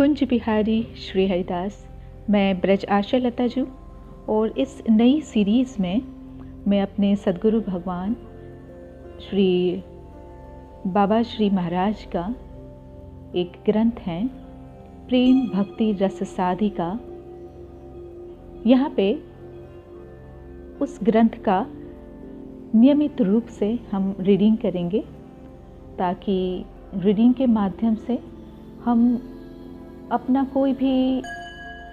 कुंज बिहारी श्री हरिदास। मैं ब्रज आशा लता जू और इस नई सीरीज़ में मैं अपने सद्गुरु भगवान श्री बाबा श्री महाराज का एक ग्रंथ है प्रेम भक्ति रस साधिका। यहाँ पे उस ग्रंथ का नियमित रूप से हम रीडिंग करेंगे ताकि रीडिंग के माध्यम से हम अपना कोई भी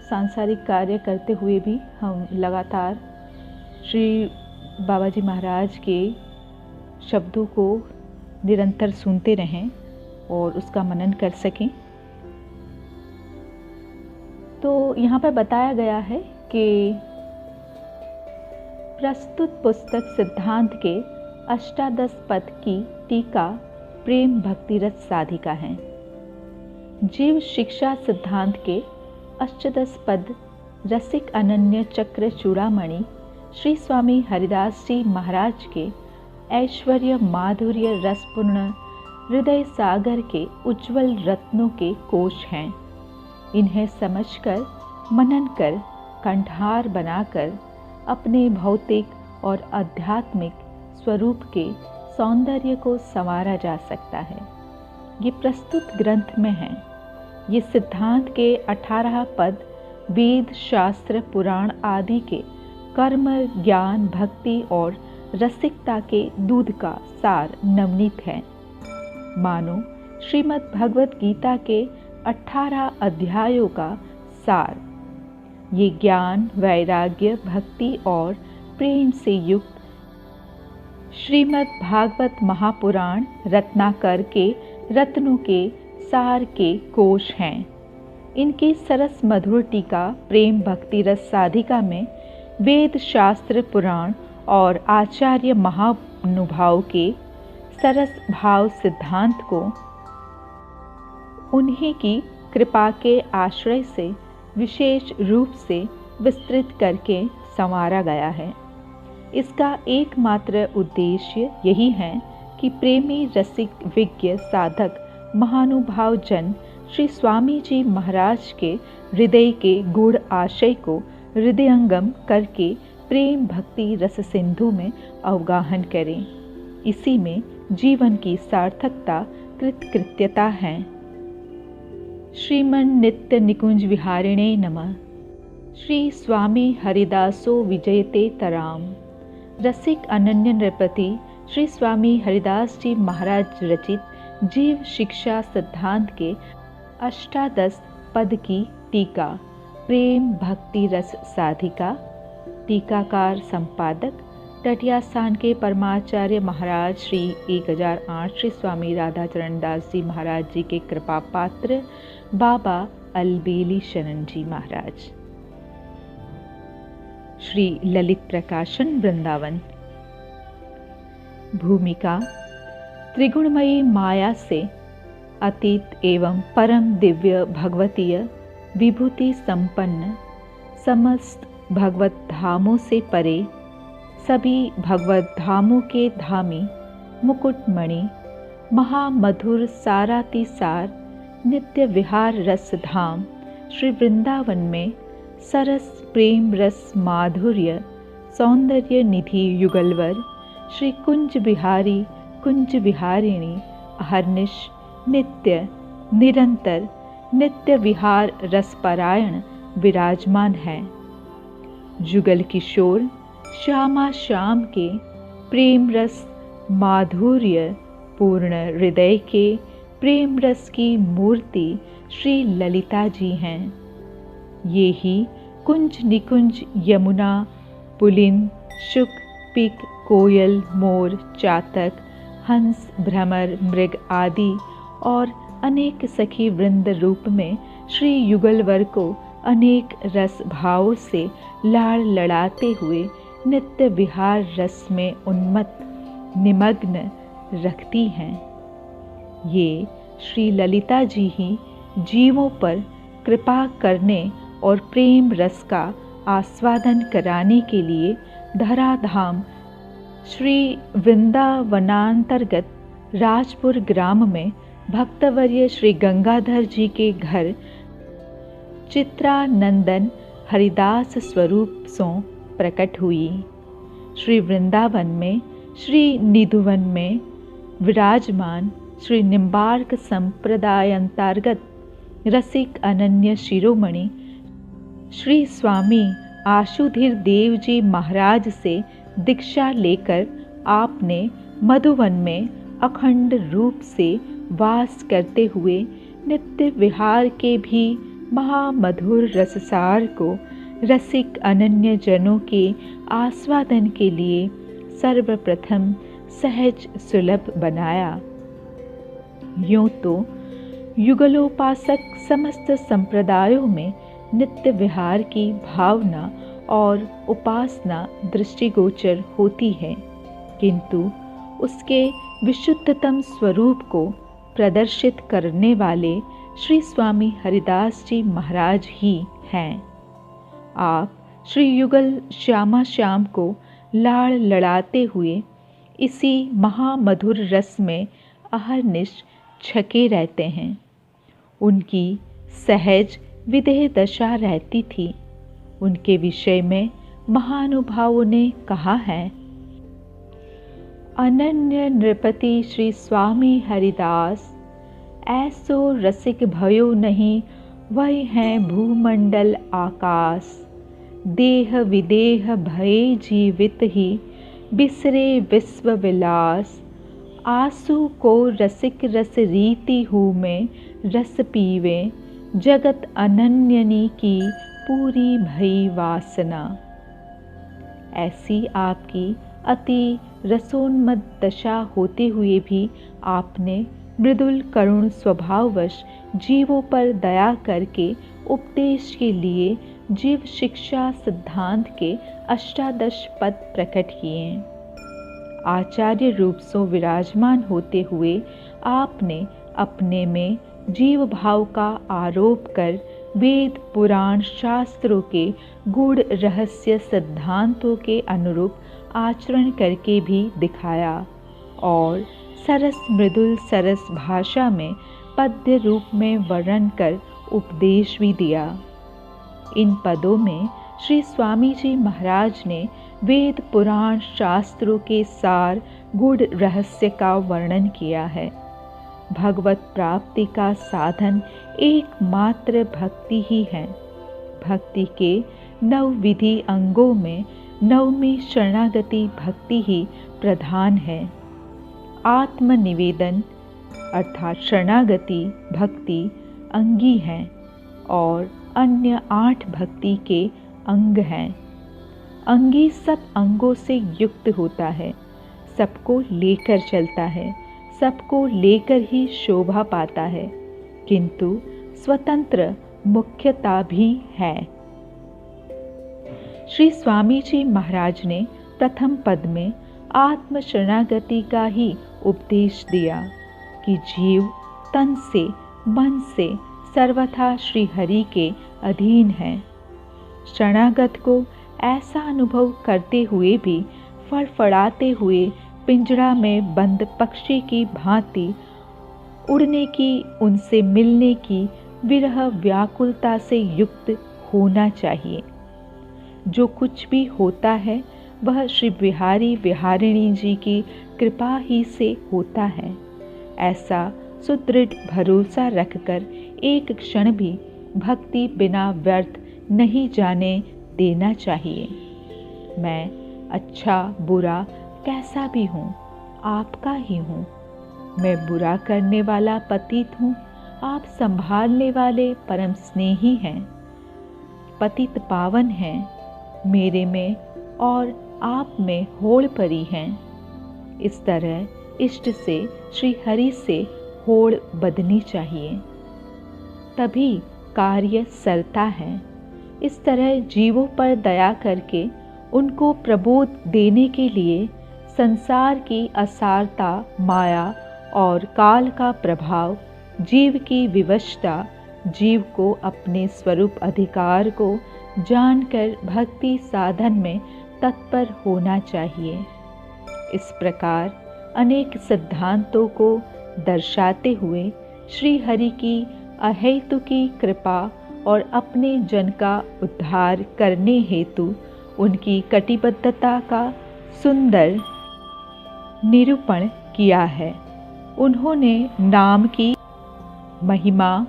सांसारिक कार्य करते हुए भी हम लगातार श्री बाबा जी महाराज के शब्दों को निरंतर सुनते रहें और उसका मनन कर सकें। तो यहाँ पर बताया गया है कि प्रस्तुत पुस्तक सिद्धांत के अष्टादश पद की टीका प्रेम भक्ति रस साधिका है। जीव शिक्षा सिद्धांत के अष्टादश पद रसिक अनन्य चक्र चूड़ामणि श्री स्वामी हरिदास जी महाराज के ऐश्वर्य माधुर्य रसपूर्ण हृदय सागर के उज्जवल रत्नों के कोश हैं। इन्हें समझकर मनन कर कंठार बनाकर अपने भौतिक और आध्यात्मिक स्वरूप के सौंदर्य को संवारा जा सकता है। ये प्रस्तुत ग्रंथ में है। ये सिद्धांत के 18 पद वेद शास्त्र पुराण आदि के कर्म ज्ञान भक्ति और रसिकता के दूध का सार नवनीत है। मानो श्रीमद् भगवत गीता के 18 अध्यायों का सार। ये ज्ञान वैराग्य भक्ति और प्रेम से युक्त श्रीमद् भागवत महापुराण रत्नाकर के रत्नों के सार के कोश हैं। इनकी सरस मधुर टीका प्रेम भक्ति रस साधिका में वेद शास्त्र पुराण और आचार्य महानुभाव के सरस भाव सिद्धांत को उन्हीं की कृपा के आश्रय से विशेष रूप से विस्तृत करके संवारा गया है। इसका एकमात्र उद्देश्य यही है कि प्रेमी रसिक विज्ञ साधक महानुभाव जन श्री स्वामी जी महाराज के हृदय के गूढ़ आशय को हृदयंगम करके प्रेम भक्ति रस सिंधु में अवगाहन करें। इसी में जीवन की सार्थकता कृतकृत्यता है। श्रीमन नित्य निकुंज विहारिणे नमः। श्री स्वामी हरिदासो विजयते तराम। रसिक अनन्य नृपति श्री स्वामी हरिदास जी महाराज रचित जीव शिक्षा सिद्धांत के अष्टादश पद की टीका प्रेम भक्ति रस साधिका। टीकाकार संपादक टटिया स्थान के परमाचार्य महाराज श्री 1008 श्री स्वामी राधाचरण दास जी महाराज जी के कृपा पात्र बाबा अलबेली शरण जी महाराज। श्री ललित प्रकाशन वृंदावन। भूमिका त्रिगुणमयी माया से अतीत एवं परम दिव्य भगवतीय विभूति संपन्न समस्त भगवत धामों से परे सभी भगवत धामों के धामी मुकुटमणि महामधुर सारातिसार नित्य विहार रस धाम श्री वृंदावन में सरस प्रेम रस माधुर्य सौंदर्य निधि युगलवर श्री कुंज बिहारी कुंज विहारिणी अहर्निश नित्य निरंतर नित्य विहार रसपरायण विराजमान है। जुगल किशोर श्यामा श्याम के प्रेम रस माधुर्य पूर्ण हृदय के प्रेम रस की मूर्ति श्री ललिता जी हैं। ये ही कुंज निकुंज यमुना पुलिन शुक पिक कोयल मोर चातक हंस भ्रमर मृग आदि और अनेक सखी वृंद रूप में श्री युगलवर को अनेक रस भावों से लाड़ लड़ाते हुए नित्य विहार रस में उन्मत्त निमग्न रखती हैं। ये श्री ललिता जी ही जीवों पर कृपा करने और प्रेम रस का आस्वादन कराने के लिए धराधाम श्री वृंदावनांतर्गत राजपुर ग्राम में भक्तवर्य श्री गंगाधर जी के घर चित्रानंदन हरिदास स्वरूप सो प्रकट हुई। श्री वृंदावन में, श्री निधुवन में विराजमान श्री निम्बार्क संप्रदाय अंतर्गत रसिक अनन्य शिरोमणि श्री स्वामी आशुधीर देव जी महाराज से दीक्षा लेकर आपने मधुवन में अखंड रूप से वास करते हुए नित्य विहार के भी महामधुर रससार को रसिक अनन्य जनों के आस्वादन के लिए सर्वप्रथम सहज सुलभ बनाया। यूँ तो युगलोपासक समस्त संप्रदायों में नित्य विहार की भावना और उपासना दृष्टिगोचर होती है, किंतु उसके विशुद्धतम स्वरूप को प्रदर्शित करने वाले श्री स्वामी हरिदास जी महाराज ही हैं। आप श्री युगल श्यामा श्याम को लाड़ लड़ाते हुए इसी महामधुर रस में अहर्निश छके रहते हैं। उनकी सहज विदेह दशा रहती थी। उनके विषय में महानुभावों ने कहा है, अनन्य नृपति श्री स्वामी हरिदास, ऐसो रसिक भयो नहीं, वही हैं भूमंडल आकाश। देह विदेह भये जीवित ही, बिसरे विश्व विलास। आंसू को रसिक रस रीति हूँ में, रस पीवे जगत अनन्यनी की, पूरी भई वासना। ऐसी आपकी अति रसोन्मद दशा होते हुए भी आपने मृदुल करुण स्वभाववश जीवों पर दया करके उपदेश के लिए जीव शिक्षा सिद्धांत के 18 पद प्रकट किए। आचार्य रूप से विराजमान होते हुए आपने अपने में जीव भाव का आरोप कर वेद पुराण शास्त्रों के गूढ़ रहस्य सिद्धांतों के अनुरूप आचरण करके भी दिखाया और सरस मृदुल सरस भाषा में पद्य रूप में वर्णन कर उपदेश भी दिया। इन पदों में श्री स्वामी जी महाराज ने वेद पुराण शास्त्रों के सार गूढ़ रहस्य का वर्णन किया है। भगवत प्राप्ति का साधन एकमात्र भक्ति ही है। भक्ति के 9 विधि अंगों में 9वीं शरणागति भक्ति ही प्रधान है। आत्मनिवेदन अर्थात शरणागति भक्ति अंगी है और अन्य 8 भक्ति के अंग हैं। अंगी सब अंगों से युक्त होता है, सबको लेकर चलता है, सबको लेकर ही शोभा पाता है, किंतु स्वतंत्र मुख्यता भी है। श्री स्वामी जी महाराज ने प्रथम पद में आत्म शरणागति का ही उपदेश दिया कि जीव तन से मन से सर्वथा श्री हरि के अधीन है। शरणागत को ऐसा अनुभव करते हुए भी फड़फड़ाते हुए पिंजरा में बंद पक्षी की भांति उड़ने की, उनसे मिलने की विरह व्याकुलता से युक्त होना चाहिए। जो कुछ भी होता है वह श्री बिहारी विहारिणी जी की कृपा ही से होता है। ऐसा सुदृढ़ भरोसा रखकर एक क्षण भी भक्ति बिना व्यर्थ नहीं जाने देना चाहिए। मैं अच्छा बुरा कैसा भी हूँ, आपका ही हूँ। मैं बुरा करने वाला पतित हूँ, आप संभालने वाले परम स्नेही हैं। पतित पावन हैं, मेरे में और आप में होड़ परी हैं। इस तरह इष्ट से श्री हरि से होड़ बदनी चाहिए, तभी कार्य सरता है। इस तरह जीवों पर दया करके उनको प्रबोध देने के लिए संसार की असारता, माया और काल का प्रभाव, जीव की विवशता, जीव को अपने स्वरूप अधिकार को जानकर भक्ति साधन में तत्पर होना चाहिए। इस प्रकार अनेक सिद्धांतों को दर्शाते हुए श्री हरि की अहेतुकी कृपा और अपने जन का उद्धार करने हेतु उनकी कटिबद्धता का सुंदर निरूपण किया है। उन्होंने नाम की महिमा,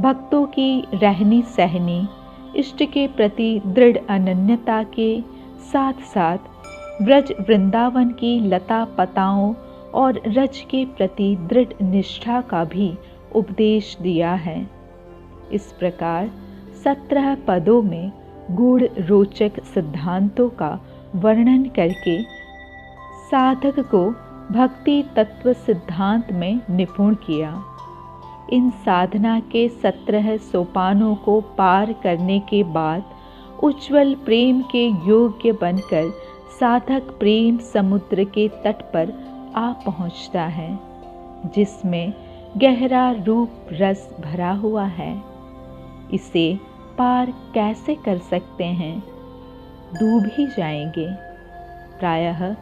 भक्तों की रहनी सहनी, इष्ट के प्रति दृढ़ अनन्यता के साथ साथ ब्रज वृंदावन की लता पताओं और रज के प्रति दृढ़ निष्ठा का भी उपदेश दिया है। इस प्रकार 17 पदों में गूढ़ रोचक सिद्धांतों का वर्णन करके साधक को भक्ति तत्व सिद्धांत में निपुण किया। इन साधना के 17 सोपानों को पार करने के बाद उज्ज्वल प्रेम के योग्य बनकर साधक प्रेम समुद्र के तट पर आ पहुंचता है, जिसमें गहरा रूप रस भरा हुआ है। इसे पार कैसे कर सकते हैं? डूब ही जाएंगे। प्रायः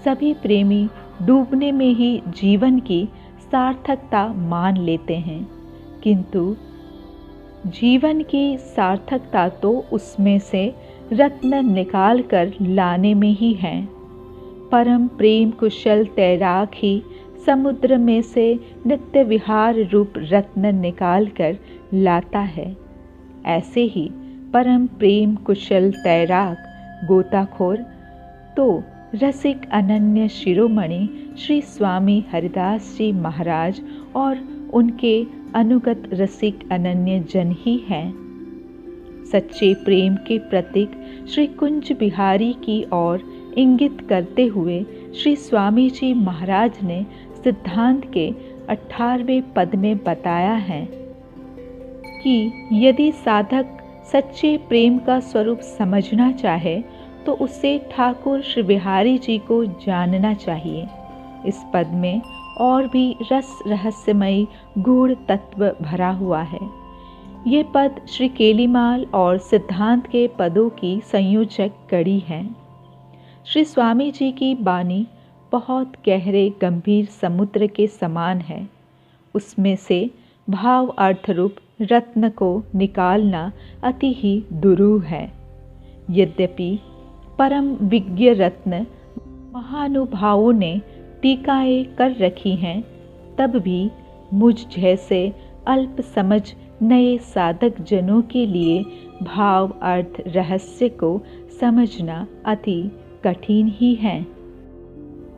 सभी प्रेमी डूबने में ही जीवन की सार्थकता मान लेते हैं, किंतु जीवन की सार्थकता तो उसमें से रत्न निकाल कर लाने में ही है। परम प्रेम कुशल तैराक ही समुद्र में से नित्य विहार रूप रत्न निकाल कर लाता है। ऐसे ही परम प्रेम कुशल तैराक गोताखोर तो रसिक अनन्य शिरोमणि श्री स्वामी हरिदास जी महाराज और उनके अनुगत रसिक अनन्य जन ही हैं। सच्चे प्रेम के प्रतीक श्री कुंज बिहारी की ओर इंगित करते हुए श्री स्वामी जी महाराज ने सिद्धांत के 18वें पद में बताया है कि यदि साधक सच्चे प्रेम का स्वरूप समझना चाहे तो उसे ठाकुर श्री बिहारी जी को जानना चाहिए। इस पद में और भी रस रहस्यमयी गूढ़ तत्व भरा हुआ है। ये पद श्री केलीमाल और सिद्धांत के पदों की संयोजक कड़ी है। श्री स्वामी जी की वाणी बहुत गहरे गंभीर समुद्र के समान है। उसमें से भाव अर्थ रूप रत्न को निकालना अति ही दुरूह है। यद्यपि परम विज्ञ रत्न महानुभावों ने टीकाएं कर रखी हैं, तब भी मुझ जैसे अल्प समझ नए साधक जनों के लिए भाव अर्थ रहस्य को समझना अति कठिन ही है।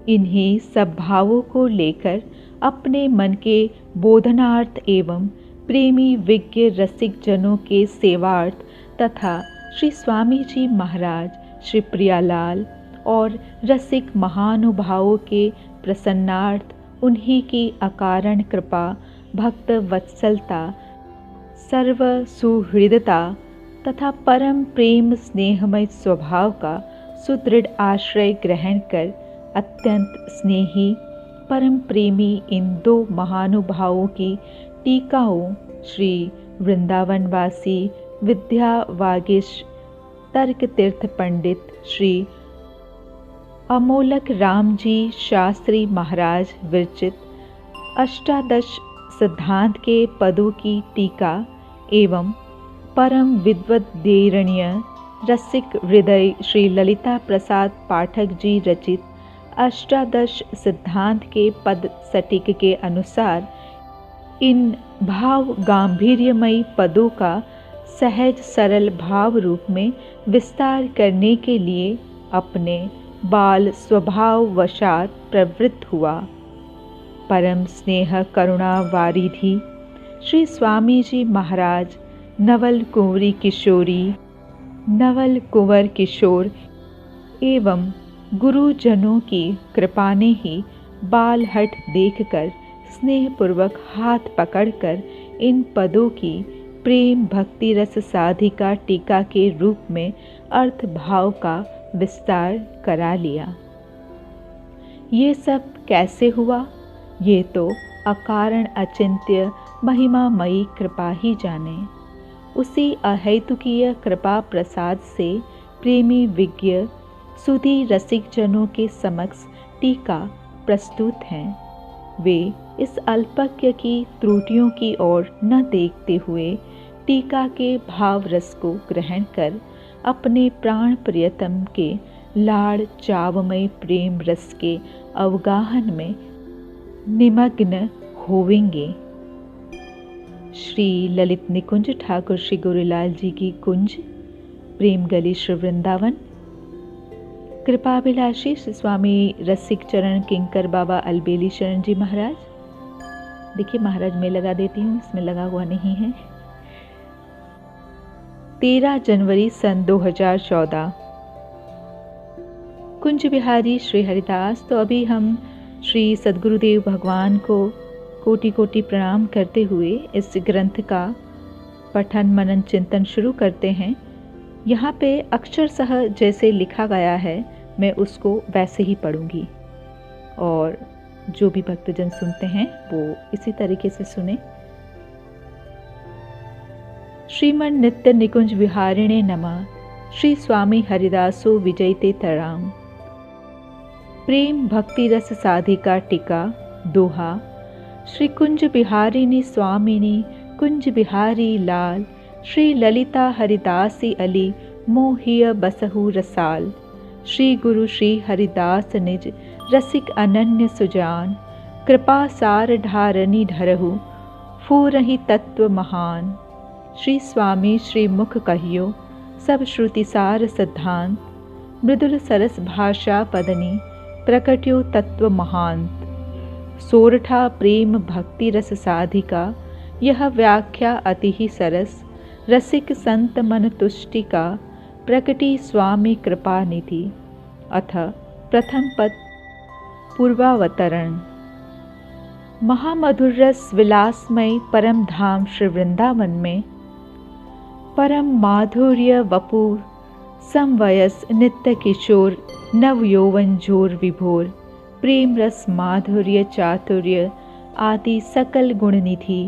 इन्हीं सब भावों को लेकर अपने मन के बोधनार्थ एवं प्रेमी विज्ञ रसिक जनों के सेवार्थ तथा श्री स्वामी जी महाराज, श्री प्रियालाल और रसिक महानुभावों के प्रसन्नार्थ उन्हीं की अकारण कृपा, भक्त वत्सलता, सर्व सुहृदता तथा परम प्रेम स्नेहमय स्वभाव का सुदृढ़ आश्रय ग्रहण कर अत्यंत स्नेही परम प्रेमी इन दो महानुभावों की टीकाओं श्री वृंदावनवासी विद्या वागीश तर्क तीर्थ पंडित श्री अमोलक राम जी शास्त्री महाराज विरचित अष्टादश सिद्धांत के पदों की टीका एवं परम विद्वद्देरणीय रसिक हृदय श्री ललिता प्रसाद पाठक जी रचित अष्टादश सिद्धांत के पद सटीक के अनुसार इन भाव गांभीर्यमयी पदों का सहज सरल भाव रूप में विस्तार करने के लिए अपने बाल स्वभाव वशात प्रवृत्त हुआ। परम स्नेह करुणा वारिधि श्री स्वामी जी महाराज नवल कुंवर किशोर एवं गुरुजनों की कृपा ने ही बाल हट देखकर स्नेहपूर्वक हाथ पकड़कर इन पदों की प्रेम भक्ति रस साधिका टीका के रूप में अर्थ भाव का विस्तार करा लिया। ये सब कैसे हुआ? ये तो अकारण अचिंत्य महिमामयी कृपा ही जाने। उसी अहेतुकीय कृपा प्रसाद से प्रेमी विज्ञ सुधी रसिक जनों के समक्ष टीका प्रस्तुत हैं। वे इस अल्पज्ञ की त्रुटियों की ओर न देखते हुए टीका के भाव रस को ग्रहण कर अपने प्राण प्रियतम के लाड़ चावमय प्रेम रस के अवगाहन में निमग्न होवेंगे। श्री ललित निकुंज ठाकुर श्री गुरुलाल जी की कुंज, प्रेम गली श्री वृंदावन। कृपाभिलाषी श्री स्वामी रसिक चरण किंकर बाबा अलबेली शरण जी महाराज। देखिए महाराज मैं लगा देती हूँ, इसमें लगा हुआ नहीं है। 13 जनवरी सन 2014। कुंज बिहारी श्री हरिदास। तो अभी हम श्री सद्गुरुदेव भगवान को कोटि कोटि प्रणाम करते हुए इस ग्रंथ का पठन मनन चिंतन शुरू करते हैं। यहाँ पे अक्षरशः जैसे लिखा गया है मैं उसको वैसे ही पढ़ूंगी, और जो भी भक्तजन सुनते हैं वो इसी तरीके से सुने। श्रीमन नित्य निकुंज विहारिणे नमः। श्री स्वामी हरिदासो विजयते तराम। प्रेम भक्ति रस साधिका टीका दोहा। श्री कुंज बिहारिणी स्वामिनी कुंज बिहारी लाल। श्री ललिता हरिदासी अली मोहिय बसहु रसाल। श्री गुरु श्री हरिदास निज रसिक अनन्य सुजान। कृपा सार ढारनी ढरहु फूरहि तत्व महान। श्री स्वामी श्री मुख कहियो सब श्रुतिसार सिद्धांत। मृदुल सरस भाषा पदनी प्रकट्यो तत्व महांत। सोरठा प्रेम भक्ति रस साधिका यह व्याख्या अति ही सरस। रसिक संत मन तुष्टि का प्रकटी स्वामी कृपा निधि। अथ प्रथम पद पूर्वावतरण। महामधुर रस विलासमय परम धाम श्री वृंदावन में परम माधुर्य वपु समवयस नित्य किशोर नव यौवन जोर विभोर। प्रेम रस माधुर्य चातुर्य आदि सकल गुणनिधि।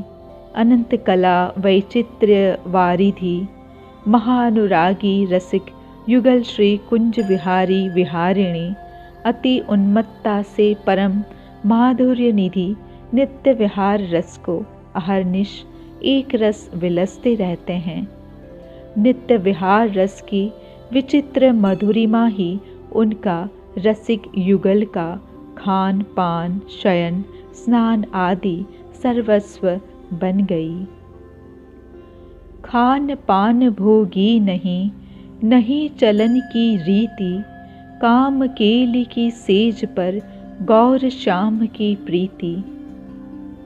अनंत कला वैचित्र्य वारिधि। महानुरागी रसिक युगल श्री कुंज विहारी विहारिणी। अति उन्मत्ता से परम माधुर्य निधि नित्य विहार रस को अहर्निश एक रस विलसते रहते हैं। नित्य विहार रस की विचित्र मधुरिमा ही उनका रसिक युगल का खान पान शयन स्नान आदि सर्वस्व बन गई। खान पान भोगी नहीं, नहीं चलन की रीति। काम केली की सेज पर गौर श्याम की प्रीति।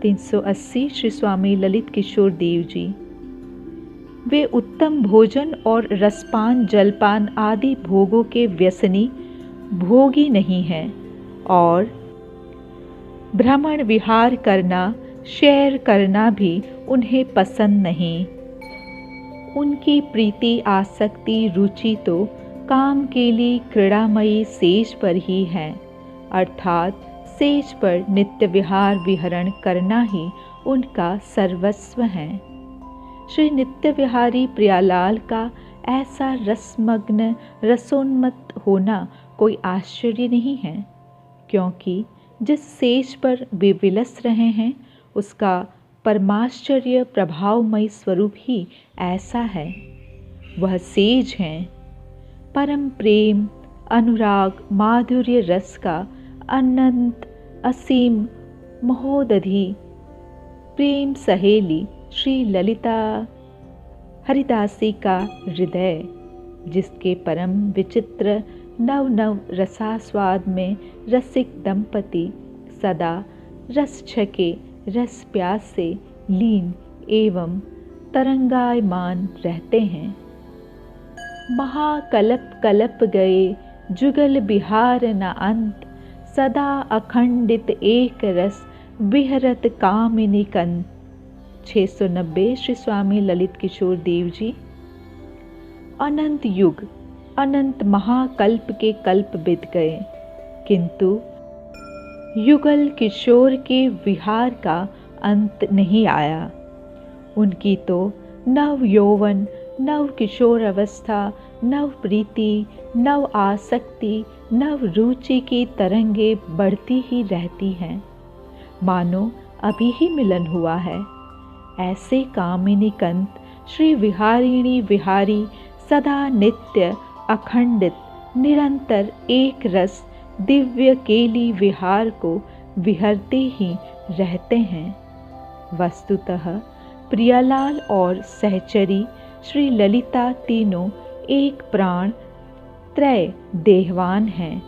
380 श्री स्वामी ललित किशोर देव जी। वे उत्तम भोजन और रसपान जलपान आदि भोगों के व्यसनी भोगी नहीं हैं, और भ्रमण विहार करना शैर करना भी उन्हें पसंद नहीं। उनकी प्रीति आसक्ति रुचि तो काम के लिए क्रीड़ामयी सेज पर ही है, अर्थात सेज पर नित्य विहार विहरण करना ही उनका सर्वस्व है। श्री नित्य विहारी प्रियालाल का ऐसा रसमग्न रसोन्मत्त होना कोई आश्चर्य नहीं है, क्योंकि जिस सेज पर वे विलस रहे हैं उसका परमाश्चर्य प्रभावमय स्वरूप ही ऐसा है। वह सेज हैं परम प्रेम अनुराग माधुर्य रस का अनंत असीम महोदधि प्रेम सहेली श्री ललिता हरिदासी का हृदय, जिसके परम विचित्र नव नव रसास्वाद में रसिक दंपति सदा रस छके रस प्यास से लीन एवं तरंगायमान रहते हैं। महाकल्प कल्प गए जुगल बिहार न अंत। सदा अखंडित एक रस विहरत कामिनी कंत। 690 श्री स्वामी ललित किशोर देव जी। अनंत युग अनंत महाकल्प के कल्प बीत गए, किंतु युगल किशोर के विहार का अंत नहीं आया। उनकी तो नव यौवन नव किशोर अवस्था नव प्रीति नव आसक्ति नव रुचि की तरंगे बढ़ती ही रहती हैं, मानो अभी ही मिलन हुआ है। ऐसे कामिनी कंत श्री विहारिणी विहारी सदा नित्य अखंडित निरंतर एक रस दिव्य केली विहार को विहरते ही रहते हैं। वस्तुतः प्रियालाल और सहचरी श्री ललिता तीनों एक प्राण त्रय देहवान हैं।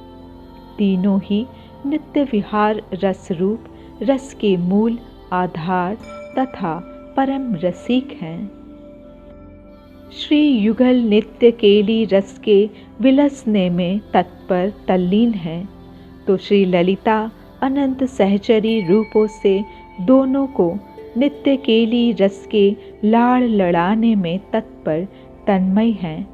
तीनों ही नित्य विहार रस रूप रस के मूल आधार तथा परम रसिक हैं। श्री युगल नित्य केली रस के विलसने में तत्पर तल्लीन है, तो श्री ललिता अनंत सहचरी रूपों से दोनों को नित्य केली रस के लाड़ लड़ाने में तत्पर तन्मय हैं।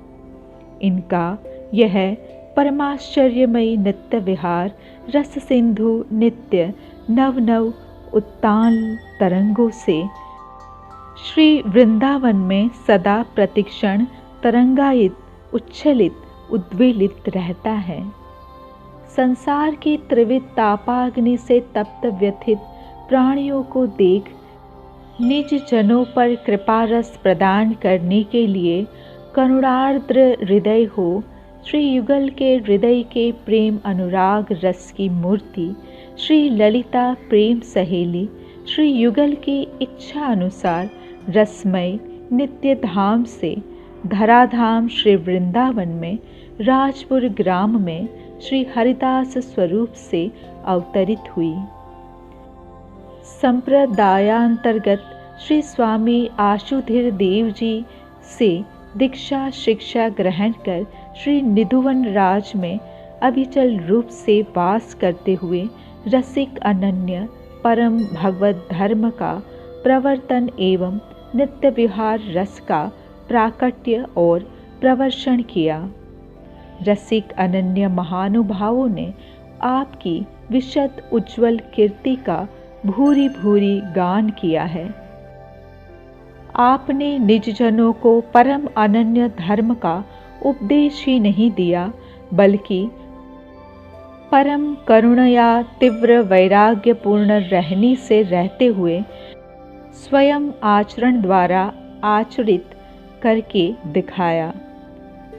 इनका यह परमाश्चर्यमयी नित्य विहार रस सिंधु नित्य नव नव उत्ताल तरंगों से श्री वृंदावन में सदा प्रतिक्षण तरंगायित उच्छलित उद्वेलित रहता है। संसार की त्रिविध तापाग्नि से तप्त व्यथित प्राणियों को देख निज जनों पर कृपा रस प्रदान करने के लिए करुणार्द्र हृदय हो श्री युगल के हृदय के प्रेम अनुराग रस की मूर्ति श्री ललिता प्रेम सहेली श्री युगल की इच्छा अनुसार रसमय नित्य धाम से धराधाम श्री वृंदावन में राजपुर ग्राम में श्री हरिदास स्वरूप से अवतरित हुई। संप्रदायांतर्गत श्री स्वामी आशुधीर देव जी से दीक्षा शिक्षा ग्रहण कर श्री निधुवन राज में अविचल रूप से वास करते हुए रसिक अनन्य परम भगवत धर्म का प्रवर्तन एवं नित्य विहार रस का प्राकट्य और प्रवर्षण किया। रसिक अनन्य महानुभावों ने आपकी विशद उज्ज्वल कीर्ति का भूरी भूरी गान किया है। आपने निज जनों को परम अनन्य धर्म का उपदेश ही नहीं दिया, बल्कि परम करुणया तीव्र वैराग्यपूर्ण रहनी से रहते हुए स्वयं आचरण द्वारा आचरित करके दिखाया।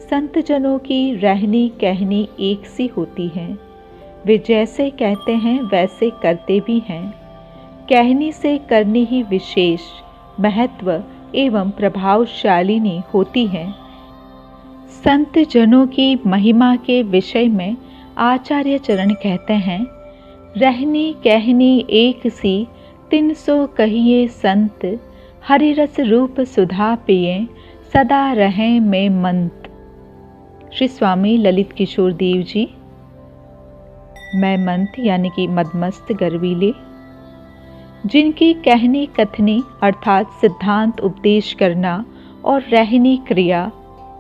संत जनों की रहनी कहनी एक सी होती है। वे जैसे कहते हैं वैसे करते भी हैं। कहनी से करनी ही विशेष महत्व एवं प्रभावशालिनी होती है। संत जनों की महिमा के विषय में आचार्य चरण कहते हैं, रहनी कहनी एक सी 300 कहिए संत, हरिरस रूप सुधा पिए सदा रहें में मंत। श्री स्वामी ललित किशोर देव जी। मैं मंत यानी कि मदमस्त गर्वीले, जिनकी कहनी कथनी अर्थात सिद्धांत उपदेश करना और रहनी क्रिया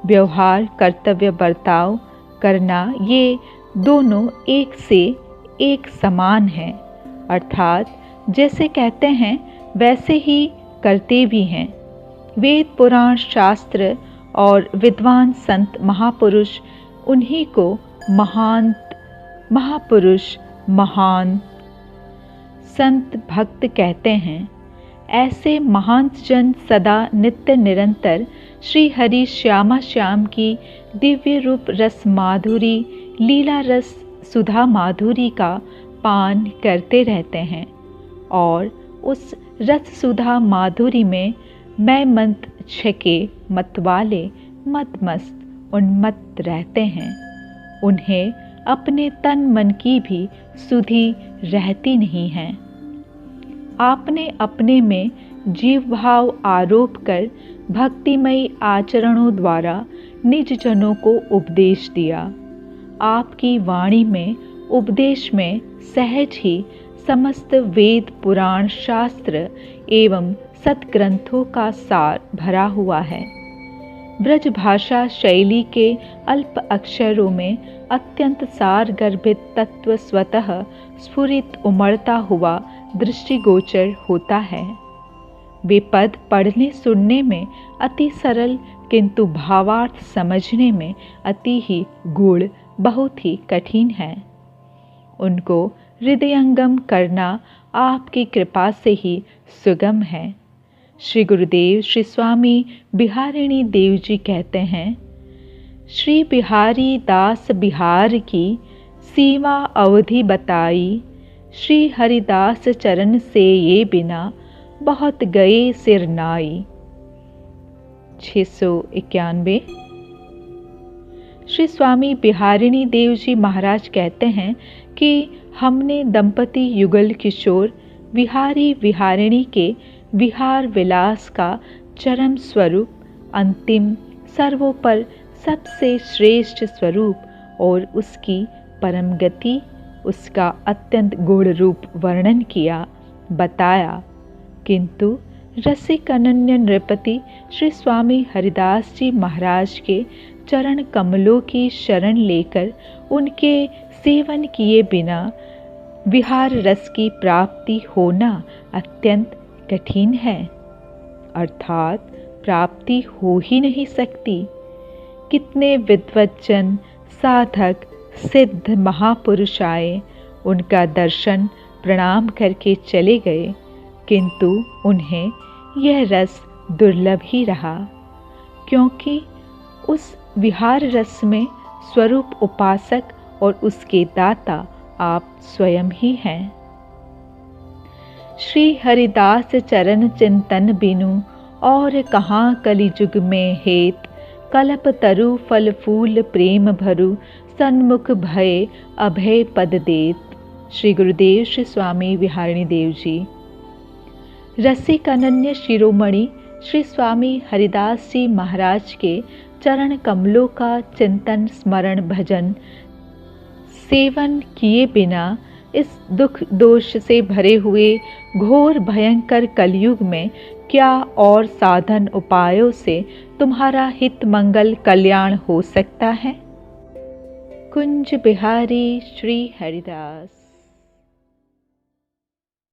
व्यवहार कर्तव्य बर्ताव करना ये दोनों एक से एक समान हैं, अर्थात जैसे कहते हैं वैसे ही करते भी हैं। वेद पुराण शास्त्र और विद्वान संत महापुरुष उन्हीं को महांत महापुरुष महान संत भक्त कहते हैं। ऐसे महांत जन सदा नित्य निरंतर श्री हरि श्यामा श्याम की दिव्य रूप रस माधुरी लीला रस सुधा माधुरी का पान करते रहते हैं और उस रस सुधा माधुरी में मैं मंत छके मतवाले मदमस्त उन्मत्त रहते हैं। उन्हें अपने तन मन की भी सुधि रहती नहीं है। आपने अपने में जीव भाव आरोप कर भक्तिमयी आचरणों द्वारा निज जनों को उपदेश दिया। आपकी वाणी में उपदेश में सहज ही समस्त वेद पुराण शास्त्र एवं सत्ग्रंथों का सार भरा हुआ है। ब्रज भाषा शैली के अल्प अक्षरों में अत्यंत सार गर्भित तत्व स्वतः स्फुरित उमड़ता हुआ दृष्टिगोचर होता है। वे पद पढ़ने सुनने में अति सरल किंतु भावार्थ समझने में अति ही गूढ़ बहुत ही कठिन है। उनको हृदयंगम करना आपकी कृपा से ही सुगम है। श्री गुरुदेव श्री स्वामी बिहारिणी देव जी कहते हैं, श्री बिहारी दास बिहार की सीमा अवधि बताई, श्री हरिदास चरण से ये बिना बहुत गए सिर नाई। 691। श्री स्वामी बिहारिणी देव जी महाराज कहते हैं कि हमने दंपति युगल किशोर विहारी विहारिणी के विहार विलास का चरम स्वरूप, अंतिम, सर्वोपर, सबसे श्रेष्ठ स्वरूप और उसकी परम गति, उसका अत्यंत गूढ़ रूप वर्णन किया, बताया। किंतु रसिक अनन्य नृपति श्री स्वामी हरिदास जी महाराज के चरण कमलों की शरण लेकर उनके सेवन किए बिना विहार रस की प्राप्ति होना अत्यंत कठिन है, अर्थात प्राप्ति हो ही नहीं सकती। कितने विद्वज्जन, साधक, सिद्ध महापुरुष आए, उनका दर्शन प्रणाम करके चले गए, किंतु उन्हें यह रस दुर्लभ ही रहा, क्योंकि उस विहार रस में स्वरूप उपासक और उसके दाता आप स्वयं ही हैं। श्री हरिदास चरण चिंतन बिनु और कहाँ कलिजुग में हेत, कल्प तरु फल फूल प्रेम भरु, सन्मुख भय अभय पद देत। श्री गुरुदेव श्री स्वामी बिहारिणी देव जी। रसिक अनन्य शिरोमणि श्री स्वामी हरिदास जी महाराज के चरण कमलों का चिंतन, स्मरण, भजन, सेवन किए बिना इस दुख दोष से भरे हुए घोर भयंकर कलयुग में क्या और साधन उपायों से तुम्हारा हित मंगल कल्याण हो सकता है। कुंज बिहारी श्री हरिदास।